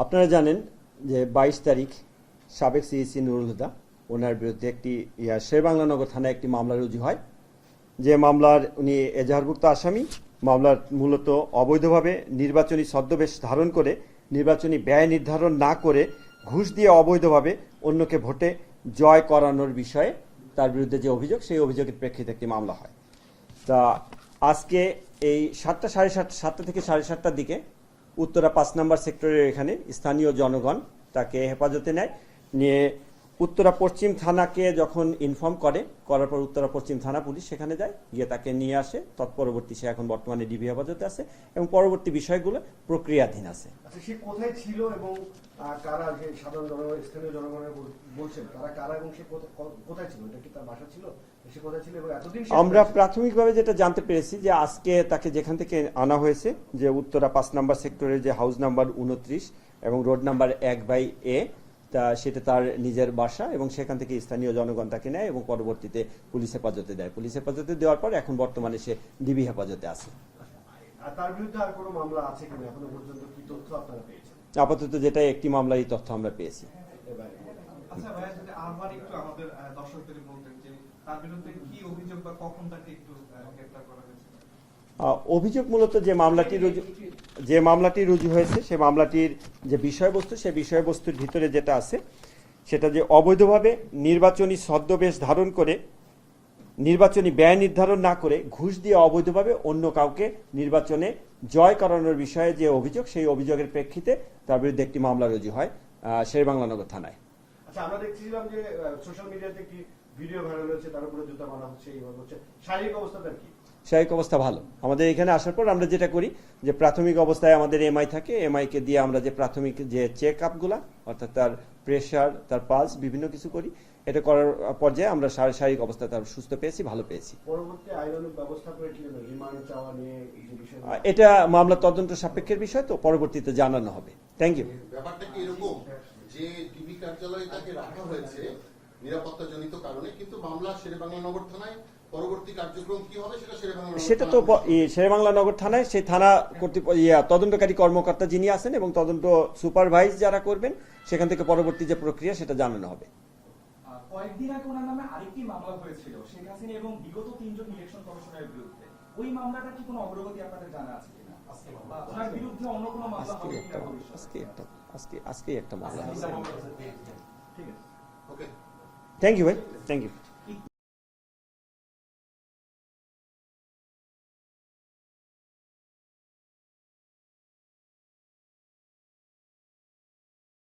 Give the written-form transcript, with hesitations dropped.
আপনারা জানেন যে 22 তারিখ সাবেক সিইসি নুরুল হুদা ওনার বিরুদ্ধে একটি শেরেবাংলা নগর থানায় একটি মামলা রুজু হয়। যে মামলার উনি এজাহারভুক্ত আসামি। মামলার মূলত অবৈধভাবে নির্বাচনী ছদ্মবেশ ধারণ করে নির্বাচনী ব্যয় নির্ধারণ না করে ঘুষ দিয়ে অবৈধভাবে অন্যকে ভোটে জয় করানোর বিষয়ে তার বিরুদ্ধে যে অভিযোগ, সেই অভিযোগের প্রেক্ষিতে একটি মামলা হয়। তা আজকে এই 7টা থেকে 7:30টার দিকে উত্তরা 5 নম্বর সেক্টরের এখানে স্থানীয় জনগণ তাকে হেফাজতে নেয়। নিয়ে উত্তরা পশ্চিম থানাকে যখন ইনফর্ম করার পর উত্তরা পশ্চিম থানা পুলিশ সেখানে যায়, গিয়ে তাকে নিয়ে আসে। তৎপরবর্তী সে এখন বর্তমানে ডিবি হেফাজতে আছে এবং পরবর্তী বিষয়গুলো প্রক্রিয়াধীন আছে। আচ্ছা, সে কোথায় ছিল এবং কারা, যে সাধারণ জনগণ, স্থানীয় জনগণের বলছেন তারা কারা এবং সে কোথায় ছিল? এটা কি তার বাসা ছিল? সে কোথায় ছিল এবং এতদিন আমরা প্রাথমিকভাবে যেটা জানতে পেরেছি যে আজকে তাকে যেখান থেকে আনা হয়েছে, যে উত্তরা 5 নম্বর সেক্টরের যে হাউস নাম্বার 29 এবং রোড নাম্বার 1/A, তা সেটা তার নিজের বাসা এবং সেখান থেকে স্থানীয় জনগণ তাকে নেয় এবং পরবর্তীতে পুলিশ হেফাজতে দেয়। পুলিশ হেফাজতে দেওয়ার পর এখন বর্তমানে সে ডিবি হেফাজতে আছে। তার বিরুদ্ধে আর কোনো মামলা আছে কিনা এখনো পর্যন্ত কি তথ্য আপনারা পেয়েছেন? আপাতত যেটা একটি মামলারই তথ্য আমরা পেয়েছি। আচ্ছা ভাইয়া, যদি আবার একটু আমাদের দর্শকদের বলতেন যে তার বিরুদ্ধে কি অভিযোগ বা কখন তাকে একটু গ্রেফতার করা হয়েছে? অভিযোগ মূলত যে মামলাটি রুজু হয়েছে, সে মামলাটির যে বিষয়বস্তু, সেই বিষয়বস্তুর ভিতরে যেটা আছে সেটা যে অবৈধভাবে নির্বাচনী ছদ্মবেশ ধারণ করে নির্বাচনী ব্যয় নির্ধারণ না করে ঘুষ দিয়ে অবৈধভাবে অন্য কাউকে নির্বাচনে জয় করানোর বিষয়ে যে অভিযোগ, সেই অভিযোগের প্রেক্ষিতে তার বিরুদ্ধে একটি মামলা রুজু হয় শেরেবাংলা নগর থানায়। আচ্ছা, আমরা দেখছিলাম যে সোশ্যাল মিডিয়াতে একটি ভিডিও ভাইরাল হয়েছে, তার উপরে জুতা মারা হচ্ছে, এইভাবে হচ্ছে। শারীরিক অবস্থাটা কি? শারীরিক অবস্থা ভালো। আমাদের এখানে আসার পর আমরা যেটা করি যে প্রাথমিক অবস্থায় আমাদের এমআই থাকে, এমআইকে দিয়ে আমরা যে প্রাথমিক যে চেক আপগুলা, অর্থাৎ তার প্রেশার, তার পালস, বিভিন্ন কিছু করি। এটা করার পর্যায়ে আমরা শারীরিক অবস্থা তার সুস্থ পেয়েছি, ভালো পেয়েছি। পরবর্তী আইনানুগ ব্যবস্থা করে কি রিমান্ড চাওয়া নিয়ে যে বিষয়, এটা মামলা তদন্ত সাপেক্ষের বিষয়, তো পরবর্তীতে জানানো হবে। Thank you. ব্যাপারটা কি এরকম যে ডিবি কার্যালয়ে তাকে রাখা হয়েছে নিরাপত্তাজনিত কারণে, কিন্তু মামলা শেরেবাংলা নগর থানায়, পরবর্তী কার্যক্রম কি হবে সেটা তো শেরেবাংলা নগর থানায়, সেই থানা তদন্তকারী কর্মকর্তা যিনি আছেন এবং তদন্ত সুপারভাইজ যারা করবেন, সেখান থেকে পরবর্তী যে প্রক্রিয়া সেটা জানানো হবে। কয়েকদিন আগে ওনার নামে আরেকটি মামলা হয়েছিল শেখ হাসিনা এবং বিগত 3 জন ইলেকশন কমিশনের বিরুদ্ধে। ওই মামলাটা কি কোনো অগ্রগতি আপনাদের জানা আছে কিনা? ওনার বিরুদ্ধে অন্য কোনো মামলা হবে কিনা ভবিষ্যতে? আজকে একটা মামলা হয়েছে। ঠিক আছে, ওকে, থ্যাংক ইউ ভাই, থ্যাংক ইউ।